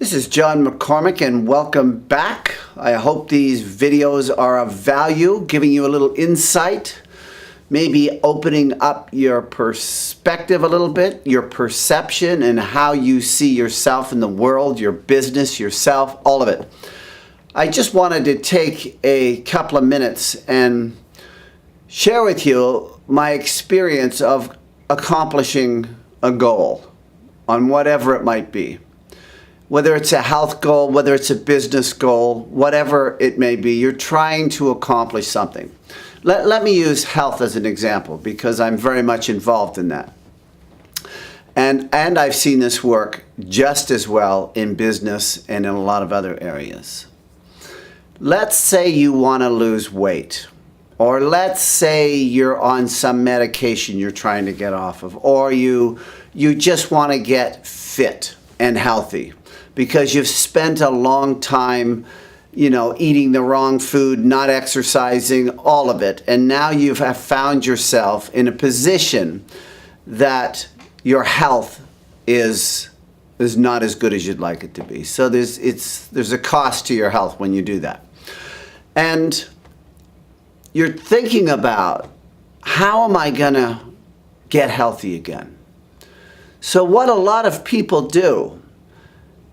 This is John McCormick and welcome back. I hope these videos are of value, giving you a little insight, maybe opening up your perspective a little bit, your perception and how you see yourself in the world, your business, yourself, all of it. I just wanted to take a couple of minutes and share with you my experience of accomplishing a goal on whatever it might be. Whether it's a health goal, whether it's a business goal, whatever it may be, you're trying to accomplish something. Let me use health as an example because I'm very much involved in that. And I've seen this work just as well in business and in a lot of other areas. Let's say you want to lose weight, or let's say you're on some medication you're trying to get off of, or you just want to get fit and healthy because you've spent a long time, eating the wrong food, not exercising, all of it. And now you have found yourself in a position that your health is not as good as you'd like it to be. So there's a cost to your health when you do that. And you're thinking about, how am I gonna get healthy again? So what a lot of people do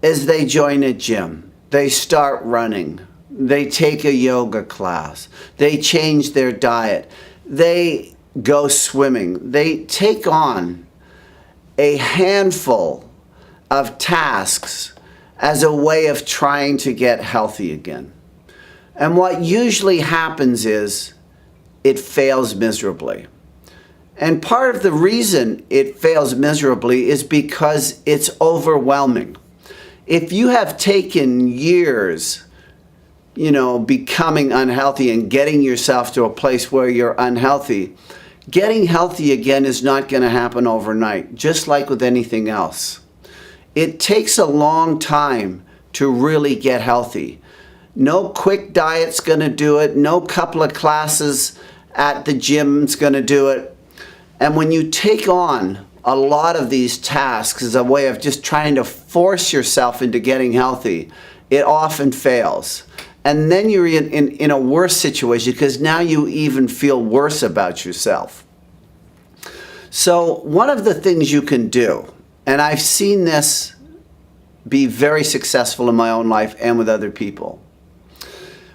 is they join a gym, they start running, they take a yoga class, they change their diet, they go swimming, they take on a handful of tasks as a way of trying to get healthy again. And what usually happens is it fails miserably. And part of the reason it fails miserably is because it's overwhelming. If you have taken years, becoming unhealthy and getting yourself to a place where you're unhealthy, getting healthy again is not going to happen overnight, just like with anything else. It takes a long time to really get healthy. No quick diet's going to do it. No couple of classes at the gym's going to do it. And when you take on a lot of these tasks as a way of just trying to force yourself into getting healthy, it often fails. And then you're in a worse situation because now you even feel worse about yourself. So one of the things you can do, and I've seen this be very successful in my own life and with other people,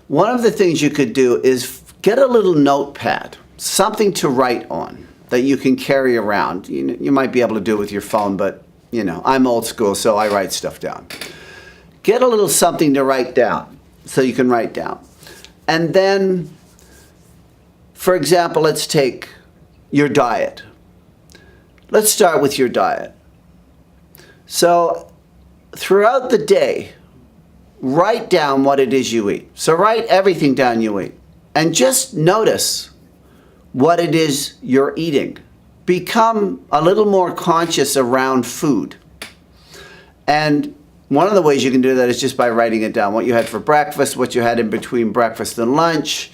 one of the things you could do is get a little notepad, something to write on that you can carry around. You might be able to do it with your phone, but I'm old school, so I write stuff down. Get a little something to write down so you can write down. And then, for example, let's take your diet. Let's start with your diet. So throughout the day, write down what it is you eat. So write everything down you eat. And just notice what it is you're eating. Become a little more conscious around food. And one of the ways you can do that is just by writing it down. What you had for breakfast, what you had in between breakfast and lunch,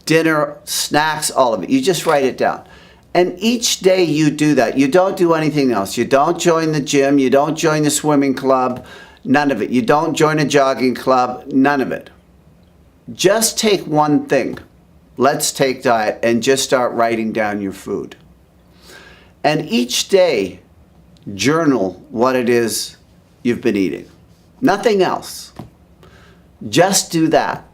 dinner, snacks, all of it. You just write it down. And each day you do that. You don't do anything else. You don't join the gym. You don't join the swimming club. None of it. You don't join a jogging club. None of it. Just take one thing. Let's take diet and just start writing down your food. And each day, journal what it is you've been eating. Nothing else. Just do that.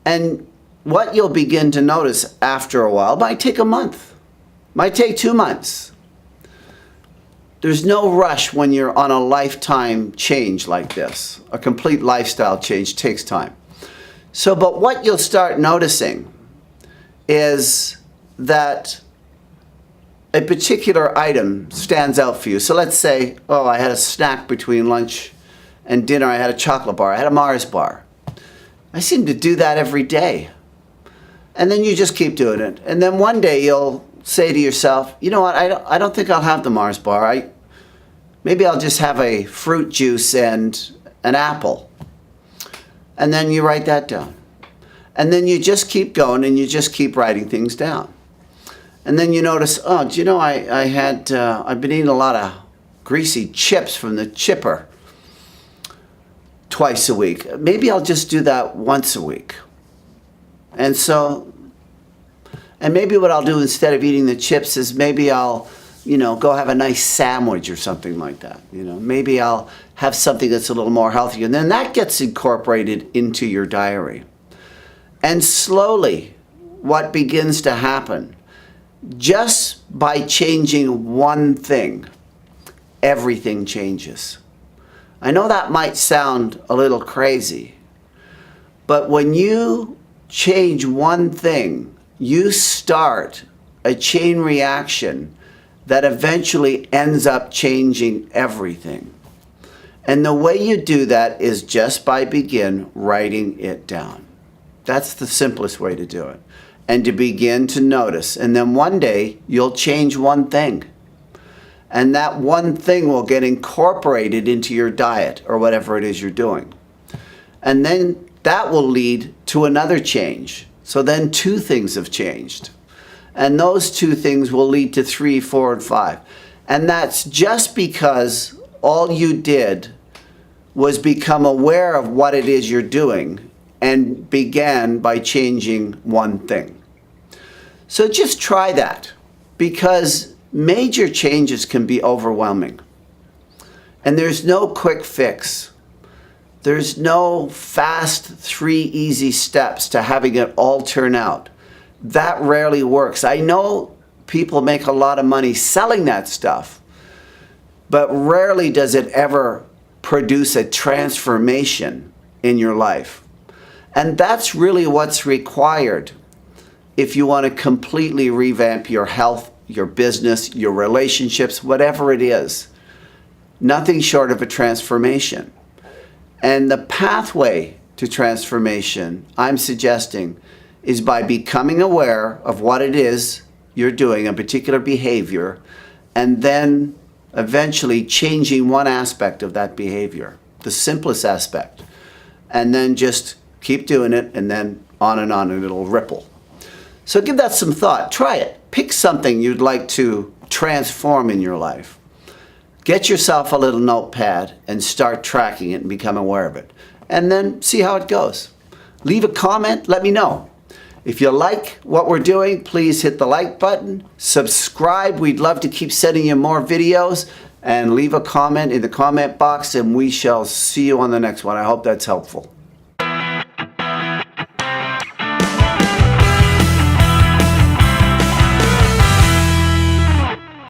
And what you'll begin to notice after a while might take a month, might take 2 months. There's no rush when you're on a lifetime change like this. A complete lifestyle change takes time. So, but what you'll start noticing is that a particular item stands out for you. So let's say, I had a snack between lunch and dinner. I had a chocolate bar. I had a Mars bar. I seem to do that every day. And then you just keep doing it. And then one day you'll say to yourself, you know what, I don't think I'll have the Mars bar. Maybe I'll just have a fruit juice and an apple. And then you write that down. And then you just keep going and you just keep writing things down. And then you notice, I've been eating a lot of greasy chips from the chipper. twice a week. Maybe I'll just do that once a week. And maybe what I'll do instead of eating the chips is maybe I'll, go have a nice sandwich or something like that. Maybe I'll have something that's a little more healthy. And then that gets incorporated into your diary. And slowly, what begins to happen, just by changing one thing, everything changes. I know that might sound a little crazy, but when you change one thing, you start a chain reaction that eventually ends up changing everything. And the way you do that is just by begin writing it down. That's the simplest way to do it. And to begin to notice. And then one day you'll change one thing. And that one thing will get incorporated into your diet or whatever it is you're doing. And then that will lead to another change. So then 2 things have changed. And those 2 things will lead to 3, 4, and 5. And that's just because all you did was become aware of what it is you're doing and began by changing one thing. So just try that, because major changes can be overwhelming. And there's no quick fix. There's no fast 3 easy steps to having it all turn out. That rarely works. I know people make a lot of money selling that stuff, but rarely does it ever produce a transformation in your life. And that's really what's required if you want to completely revamp your health, your business, your relationships, whatever it is. Nothing short of a transformation. And the pathway to transformation, I'm suggesting, is by becoming aware of what it is you're doing, a particular behavior, and then eventually changing one aspect of that behavior, the simplest aspect, and then just keep doing it, and then on, and it'll ripple. So give that some thought. Try it. Pick something you'd like to transform in your life. Get yourself a little notepad and start tracking it and become aware of it. And then see how it goes. Leave a comment. Let me know. If you like what we're doing, please hit the like button. Subscribe. We'd love to keep sending you more videos. And leave a comment in the comment box, and we shall see you on the next one. I hope that's helpful.